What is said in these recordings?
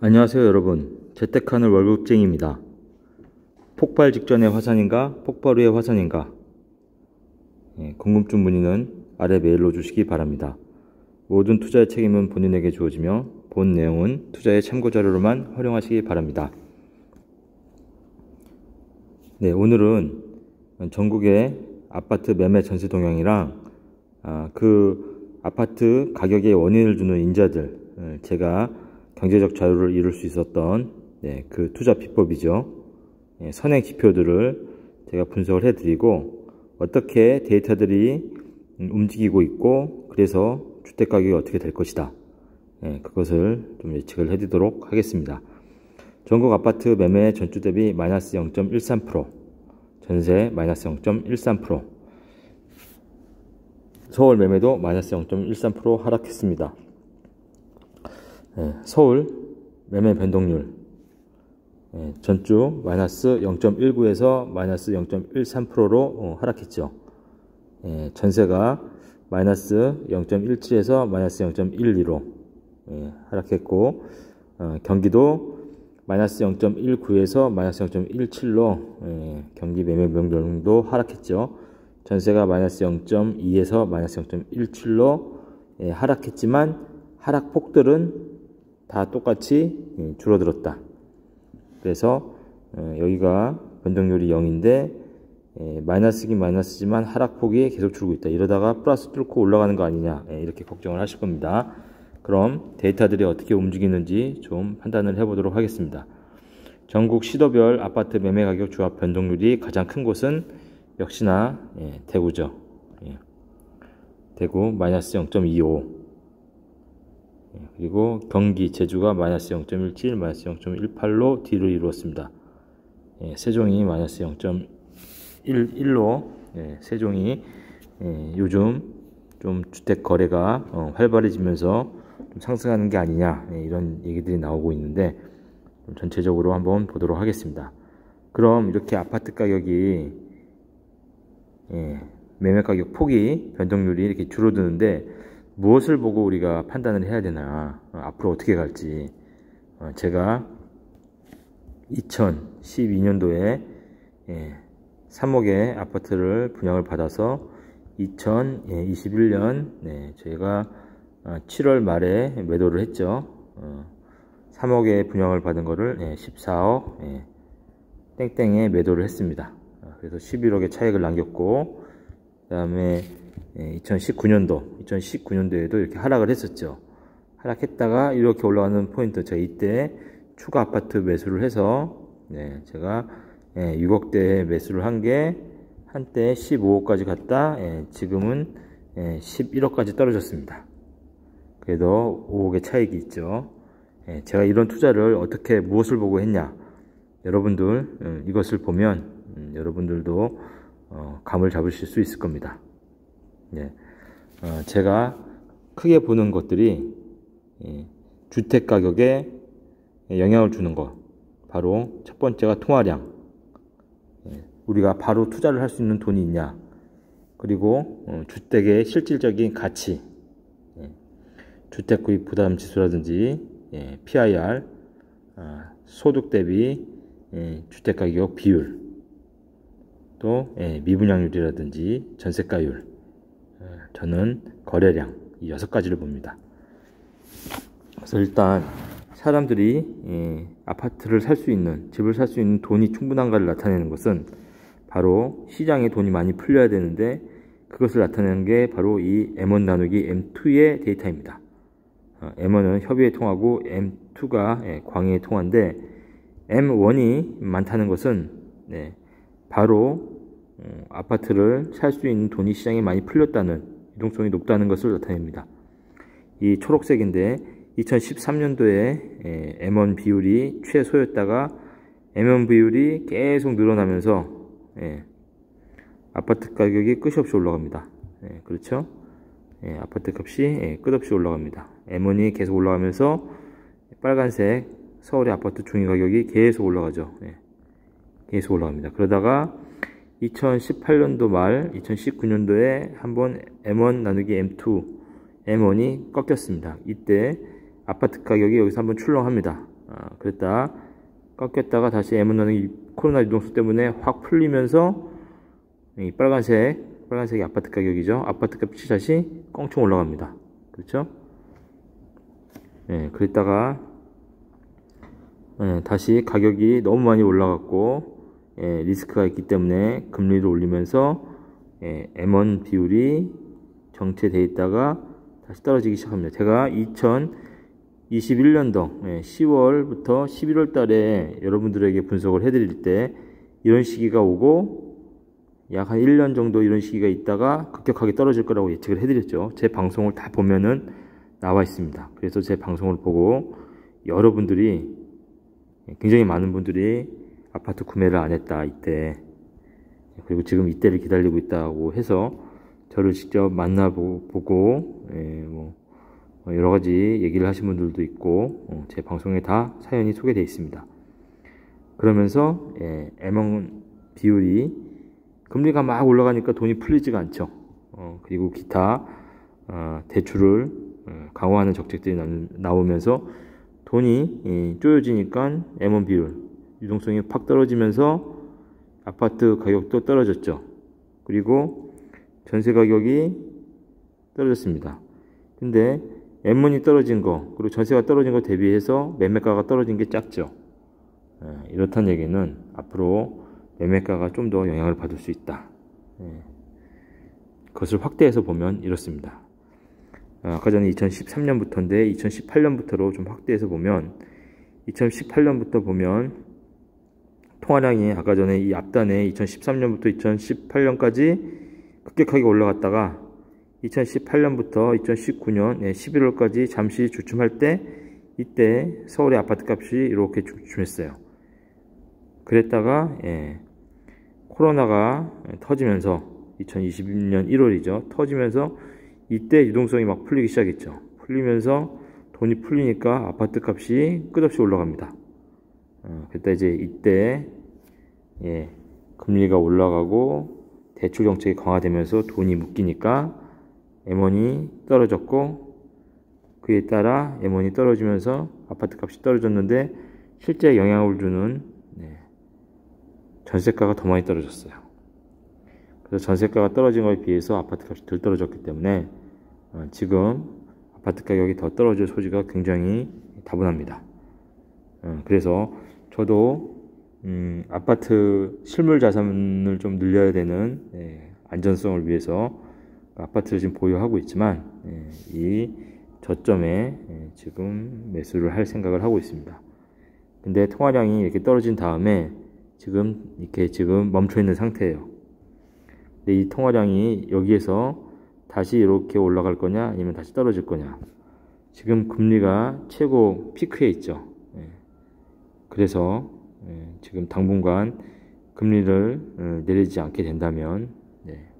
안녕하세요 여러분, 재택하는 월급쟁이입니다. 폭발 직전의 화산인가 폭발 후의 화산인가, 궁금증 문의는 아래 메일로 주시기 바랍니다. 모든 투자의 책임은 본인에게 주어지며 본 내용은 투자의 참고자료로만 활용하시기 바랍니다. 네, 오늘은 전국의 아파트 매매 전세 동향이랑 그 아파트 가격의 원인을 주는 인자들, 제가 경제적 자유를 이룰 수 있었던 그 투자 비법이죠. 선행 지표들을 제가 분석을 해드리고 어떻게 데이터들이 움직이고 있고 그래서 주택가격이 어떻게 될 것이다, 그것을 좀 예측을 해드리도록 하겠습니다. 전국 아파트 매매 전주 대비 마이너스 0.13%, 전세 마이너스 0.13%, 서울 매매도 마이너스 0.13% 하락했습니다. 서울 매매 변동률 전주 마이너스 0.19에서 마이너스 0.13%로 하락했죠. 전세가 마이너스 0.17에서 마이너스 0.12로 하락했고, 경기도 마이너스 0.19에서 마이너스 0.17로 경기 매매 변동률도 하락했죠. 전세가 마이너스 0.2에서 마이너스 0.17로 하락했지만 하락폭들은 다 똑같이 줄어들었다. 그래서 여기가 변동률이 0인데 마이너스긴 마이너스지만 하락폭이 계속 줄고 있다. 이러다가 플러스 뚫고 올라가는 거 아니냐, 이렇게 걱정을 하실 겁니다. 그럼 데이터들이 어떻게 움직이는지 좀 판단을 해보도록 하겠습니다. 전국 시도별 아파트 매매 가격 조합 변동률이 가장 큰 곳은 역시나 대구죠. 대구 마이너스 0.25, 그리고 경기, 제주가 마이너스 0.17, 마이너스 0.18로 딜을 이루었습니다. 세종이 마이너스 0.11로, 세종이 요즘 좀 주택 거래가 활발해지면서 좀 상승하는 게 아니냐, 이런 얘기들이 나오고 있는데 좀 전체적으로 한번 보도록 하겠습니다. 그럼 이렇게 아파트 가격이 매매 가격 폭이 변동률이 이렇게 줄어드는데 무엇을 보고 우리가 판단을 해야 되나, 앞으로 어떻게 갈지, 제가 2012년도에 3억의 아파트를 분양을 받아서 2021년 저희가 7월 말에 매도를 했죠. 3억의 분양을 받은 거를 14억 땡땡에 매도를 했습니다. 그래서 11억의 차익을 남겼고, 그 다음에 2019년도에도 이렇게 하락을 했었죠. 하락했다가 이렇게 올라가는 포인트, 제가 이때 추가 아파트 매수를 해서 제가 6억대 매수를 한 게 한때 15억까지 갔다 지금은 11억까지 떨어졌습니다. 그래도 5억의 차익이 있죠. 제가 이런 투자를 어떻게 무엇을 보고 했냐, 여러분들 이것을 보면 여러분들도 감을 잡으실 수 있을 겁니다. 제가 크게 보는 것들이 주택 가격에 영향을 주는 것, 바로 첫 번째가 통화량, 우리가 바로 투자를 할 수 있는 돈이 있냐, 그리고 주택의 실질적인 가치, 주택 구입 부담 지수라든지 PIR, 소득 대비 주택 가격 비율, 또 미분양률이라든지 전세가율, 저는 거래량, 이 6가지를 봅니다. 그래서 일단 사람들이 아파트를 살 수 있는, 집을 살 수 있는 돈이 충분한가를 나타내는 것은 바로 시장에 돈이 많이 풀려야 되는데, 그것을 나타내는 게 바로 이 M1 나누기 M2의 데이터입니다. M1은 협의에 통하고 M2가 광의에 통한데, M1이 많다는 것은 바로 아파트를 살 수 있는 돈이 시장에 많이 풀렸다는, 유동성이 높다는 것을 나타냅니다. 이 초록색인데 2013년도에 M1 비율이 최소였다가 M1 비율이 계속 늘어나면서 아파트 가격이 끝이 없이 올라갑니다. 그렇죠? 아파트 값이 끝없이 올라갑니다. M1이 계속 올라가면서 빨간색 서울의 아파트 중위 가격이 계속 올라가죠. 계속 올라갑니다. 그러다가 2018년도 말 2019년도에 한번 M1 나누기 M2 M1이 꺾였습니다. 이때 아파트 가격이 여기서 한번 출렁합니다. 그랬다 꺾였다가 다시 M&A는 코로나 유동성 때문에 확 풀리면서 이 빨간색이 아파트 가격이죠. 아파트 값이 다시 껑충 올라갑니다. 그렇죠? 그랬다가 다시 가격이 너무 많이 올라갔고 리스크가 있기 때문에 금리를 올리면서 M1 비율이 정체되어 있다가 다시 떨어지기 시작합니다. 제가 2021년도 10월부터 11월 달에 여러분들에게 분석을 해드릴 때 이런 시기가 오고 약 한 1년 정도 이런 시기가 있다가 급격하게 떨어질 거라고 예측을 해드렸죠. 제 방송을 다 보면은 나와 있습니다. 그래서 제 방송을 보고 여러분들이 굉장히 많은 분들이 아파트 구매를 안 했다 이때, 그리고 지금 이때를 기다리고 있다고 해서 저를 직접 만나보고 여러 가지 얘기를 하신 분들도 있고 제 방송에 다 사연이 소개되어 있습니다. 그러면서 M1 비율이 금리가 막 올라가니까 돈이 풀리지가 않죠. 그리고 기타 대출을 강화하는 정책들이 나오면서 돈이 쪼여지니까 M1 비율 유동성이 팍 떨어지면서 아파트 가격도 떨어졌죠. 그리고 전세 가격이 떨어졌습니다. 근데 M1이 떨어진 거 그리고 전세가 떨어진 거 대비해서 매매가가 떨어진 게 작죠. 이렇다는 얘기는 앞으로 매매가가 좀 더 영향을 받을 수 있다. 그것을 확대해서 보면 이렇습니다. 아까 전에 2013년부터인데 2018년부터로 좀 확대해서 보면 2018년부터 보면 통화량이 아까 전에 이 앞단에 2013년부터 2018년까지 급격하게 올라갔다가 2018년부터 2019년 11월까지 잠시 주춤할 때 이때 서울의 아파트 값이 이렇게 주춤했어요. 그랬다가 코로나가 터지면서 2020년 1월이죠. 터지면서 이때 유동성이 막 풀리기 시작했죠. 풀리면서 돈이 풀리니까 아파트 값이 끝없이 올라갑니다. 그때 이제 이때 금리가 올라가고 대출 정책이 강화되면서 돈이 묶이니까 M1이 떨어졌고 그에 따라 M1이 떨어지면서 아파트 값이 떨어졌는데 실제 영향을 주는 전세가가 더 많이 떨어졌어요. 그래서 전세가가 떨어진 것에 비해서 아파트 값이 덜 떨어졌기 때문에 지금 아파트 가격이 더 떨어질 소지가 굉장히 다분합니다. 그래서 저도 아파트 실물 자산을 좀 늘려야 되는 안전성을 위해서 아파트를 지금 보유하고 있지만 이 저점에 지금 매수를 할 생각을 하고 있습니다. 근데 통화량이 이렇게 떨어진 다음에 지금 멈춰 있는 상태예요. 근데 이 통화량이 여기에서 다시 이렇게 올라갈 거냐 아니면 다시 떨어질 거냐. 지금 금리가 최고 피크에 있죠. 그래서 지금 당분간 금리를 내리지 않게 된다면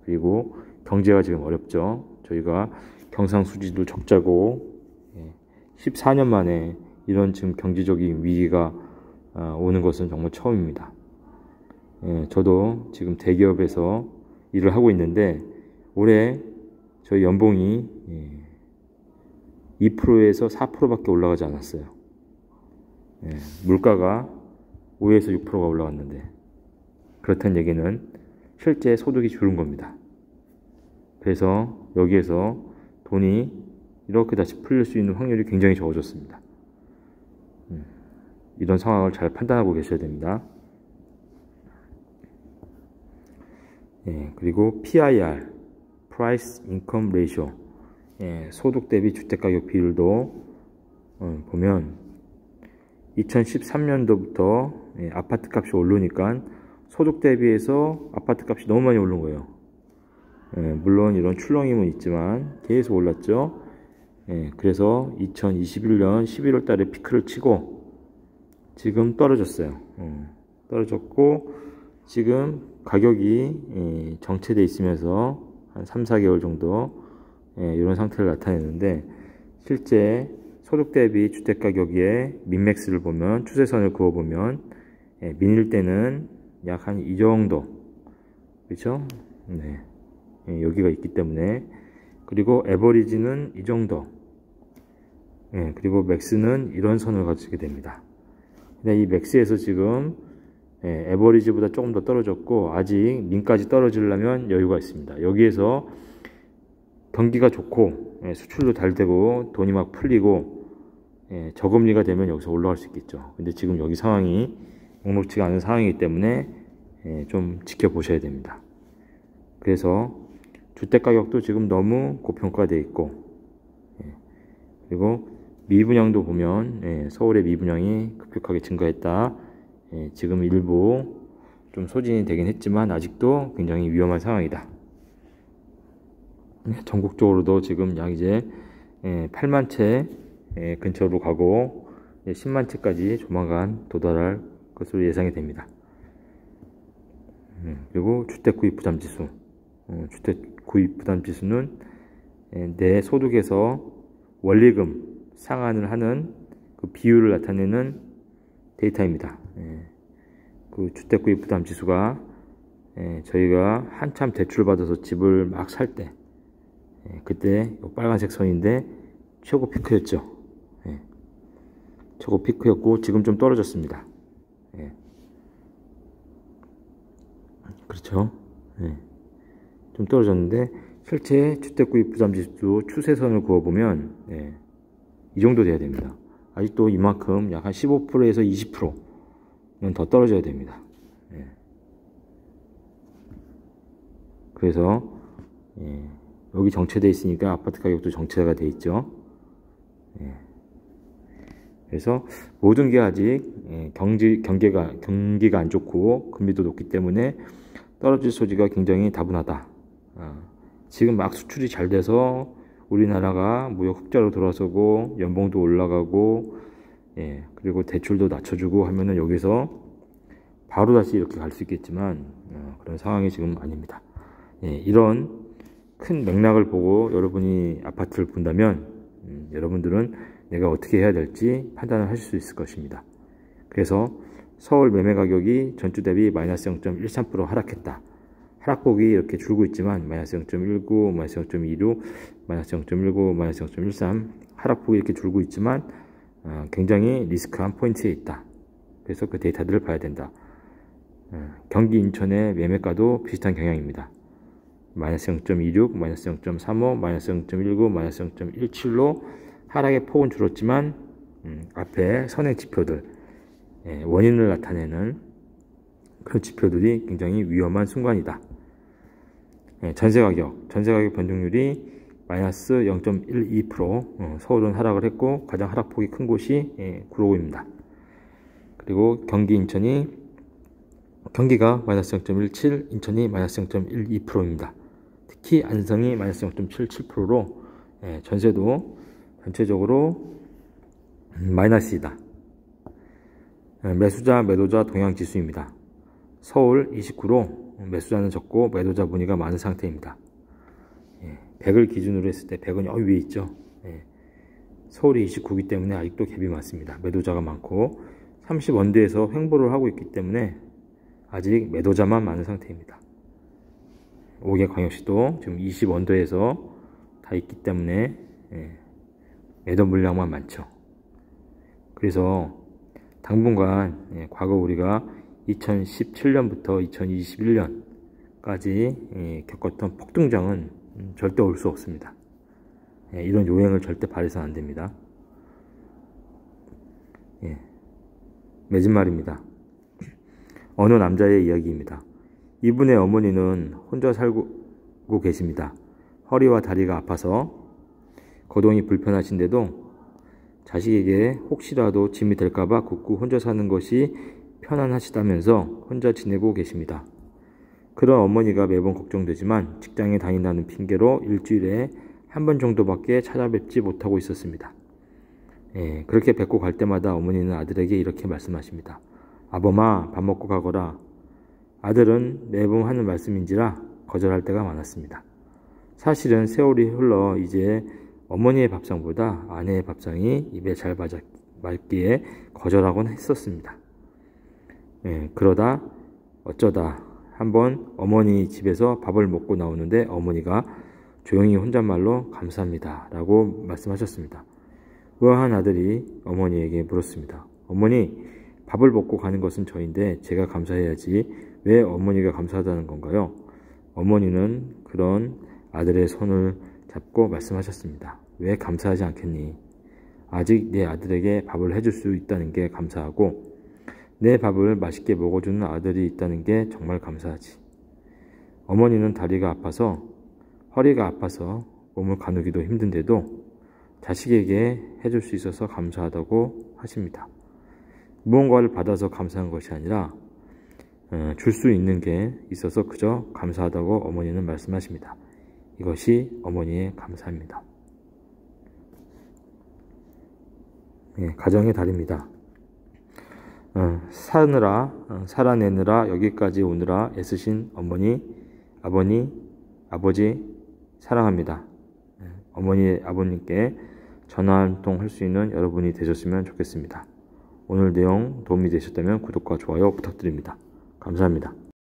그리고 경제가 지금 어렵죠. 저희가 경상수지도 적자고 14년 만에 이런 지금 경제적인 위기가 오는 것은 정말 처음입니다. 저도 지금 대기업에서 일을 하고 있는데 올해 저희 연봉이 2%에서 4%밖에 올라가지 않았어요. 물가가 5에서 6%가 올라갔는데 그렇다는 얘기는 실제 소득이 줄은 겁니다. 그래서 여기에서 돈이 이렇게 다시 풀릴 수 있는 확률이 굉장히 적어졌습니다. 이런 상황을 잘 판단하고 계셔야 됩니다. 그리고 PIR, Price Income Ratio, 소득 대비 주택가격 비율도 보면 2013년도부터 아파트 값이 오르니까 소득 대비해서 아파트 값이 너무 많이 오른 거예요. 물론 이런 출렁임은 있지만 계속 올랐죠. 그래서 2021년 11월 달에 피크를 치고 지금 떨어졌어요. 떨어졌고 지금 가격이 정체되어 있으면서 한 3, 4개월 정도 이런 상태를 나타내는데 실제 소득 대비 주택가격의 민맥스를 보면 추세선을 그어보면 민일 때는 약 한 이 정도 그렇죠? 여기가 있기 때문에 그리고 에버리지는 이 정도 그리고 맥스는 이런 선을 가지게 됩니다. 근데 이 맥스에서 지금 에버리지보다 조금 더 떨어졌고 아직 민까지 떨어지려면 여유가 있습니다. 여기에서 경기가 좋고 수출도 잘 되고 돈이 막 풀리고 저금리가 되면 여기서 올라갈 수 있겠죠. 근데 지금 여기 상황이 녹록지가 않은 상황이기 때문에 좀 지켜보셔야 됩니다. 그래서 주택가격도 지금 너무 고평가되어 있고 그리고 미분양도 보면 서울의 미분양이 급격하게 증가했다. 지금 일부 좀 소진이 되긴 했지만 아직도 굉장히 위험한 상황이다. 전국적으로도 지금 약 이제 8만 채 근처로 가고 10만 채까지 조만간 도달할 것으로 예상이 됩니다. 그리고 주택 구입 부담 지수. 주택 구입 부담 지수는 내 소득에서 원리금 상환을 하는 그 비율을 나타내는 데이터입니다. 그 주택 구입 부담 지수가 저희가 한참 대출 받아서 집을 막 살 때 그때 빨간색 선인데 최고 피크였죠. 최고 피크였고 지금 좀 떨어졌습니다. 그렇죠. 좀 떨어졌는데 실제 주택 구입 부담 지수 추세선을 그어보면 이 정도 돼야 됩니다. 아직도 이만큼 약 한 15%에서 20%는 더 떨어져야 됩니다. 그래서 여기 정체되어 있으니까 아파트 가격도 정체가 되어 있죠. 그래서 모든 게 아직 경기가 안 좋고 금리도 높기 때문에 떨어질 소지가 굉장히 다분하다. 지금 막 수출이 잘 돼서 우리나라가 무역 흑자로 돌아서고 연봉도 올라가고 그리고 대출도 낮춰주고 하면은 여기서 바로 다시 이렇게 갈 수 있겠지만 그런 상황이 지금 아닙니다. 이런 큰 맥락을 보고 여러분이 아파트를 본다면 여러분들은 내가 어떻게 해야 될지 판단을 하실 수 있을 것입니다. 그래서 서울 매매 가격이 전주 대비 마이너스 0.13% 하락했다. 하락폭이 이렇게 줄고 있지만 마이너스 0.19, 마이너스 0.26, 마이너스 0.19, 마이너스 0.13 하락폭이 이렇게 줄고 있지만 굉장히 리스크한 포인트에 있다. 그래서 그 데이터들을 봐야 된다. 경기 인천의 매매가도 비슷한 경향입니다. 마이너스 0.26, 마이너스 0.35, 마이너스 0.19, 마이너스 0.17로 하락의 폭은 줄었지만 앞에 선행 지표들 원인을 나타내는 그런 지표들이 굉장히 위험한 순간이다. 전세가격 변동률이 마이너스 0.12%, 서울은 하락을 했고 가장 하락폭이 큰 곳이 구로구입니다. 그리고 경기가 마이너스 0.17, 인천이 마이너스 0.12%입니다. 특히 안성이 마이너스 0.77%로 전세도 전체적으로 마이너스이다. 매수자, 매도자 동향 지수입니다. 서울 29로 매수자는 적고 매도자 문의가 많은 상태입니다. 100을 기준으로 했을 때 100은 여기 위에 있죠. 서울이 29이기 때문에 아직도 갭이 많습니다. 매도자가 많고 30원대에서 횡보를 하고 있기 때문에 아직 매도자만 많은 상태입니다. 5개 광역시도 지금 20원대에서 다 있기 때문에 매도 물량만 많죠. 그래서 당분간 과거 우리가 2017년부터 2021년까지 겪었던 폭등장은 절대 올 수 없습니다. 이런 요행을 절대 바라서는 안 됩니다. 맺은 말입니다. 어느 남자의 이야기입니다. 이분의 어머니는 혼자 살고 계십니다. 허리와 다리가 아파서 거동이 불편하신데도 자식에게 혹시라도 짐이 될까봐 굳고 혼자 사는 것이 편안하시다면서 혼자 지내고 계십니다. 그런 어머니가 매번 걱정되지만 직장에 다닌다는 핑계로 일주일에 한 번 정도밖에 찾아뵙지 못하고 있었습니다. 그렇게 뵙고 갈 때마다 어머니는 아들에게 이렇게 말씀하십니다. 아범아, 밥 먹고 가거라. 아들은 매번 하는 말씀인지라 거절할 때가 많았습니다. 사실은 세월이 흘러 이제 어머니의 밥상보다 아내의 밥상이 입에 잘 맞기에 거절하곤 했었습니다. 그러다 어쩌다 한번 어머니 집에서 밥을 먹고 나오는데 어머니가 조용히 혼잣말로 감사합니다 라고 말씀하셨습니다. 우아한 아들이 어머니에게 물었습니다. 어머니, 밥을 먹고 가는 것은 저인데 제가 감사해야지 왜 어머니가 감사하다는 건가요? 어머니는 그런 아들의 손을 잡고 말씀하셨습니다. 왜 감사하지 않겠니? 아직 내 아들에게 밥을 해줄 수 있다는 게 감사하고 내 밥을 맛있게 먹어주는 아들이 있다는 게 정말 감사하지. 어머니는 다리가 아파서 허리가 아파서 몸을 가누기도 힘든데도 자식에게 해줄 수 있어서 감사하다고 하십니다. 무언가를 받아서 감사한 것이 아니라 줄 수 있는 게 있어서 그저 감사하다고 어머니는 말씀하십니다. 이것이 어머니의 감사입니다. 가정의 달입니다. 살아내느라 여기까지 오느라 애쓰신 어머니, 아버지 사랑합니다. 어머니, 아버님께 전화 한 통 할 수 있는 여러분이 되셨으면 좋겠습니다. 오늘 내용 도움이 되셨다면 구독과 좋아요 부탁드립니다. 감사합니다.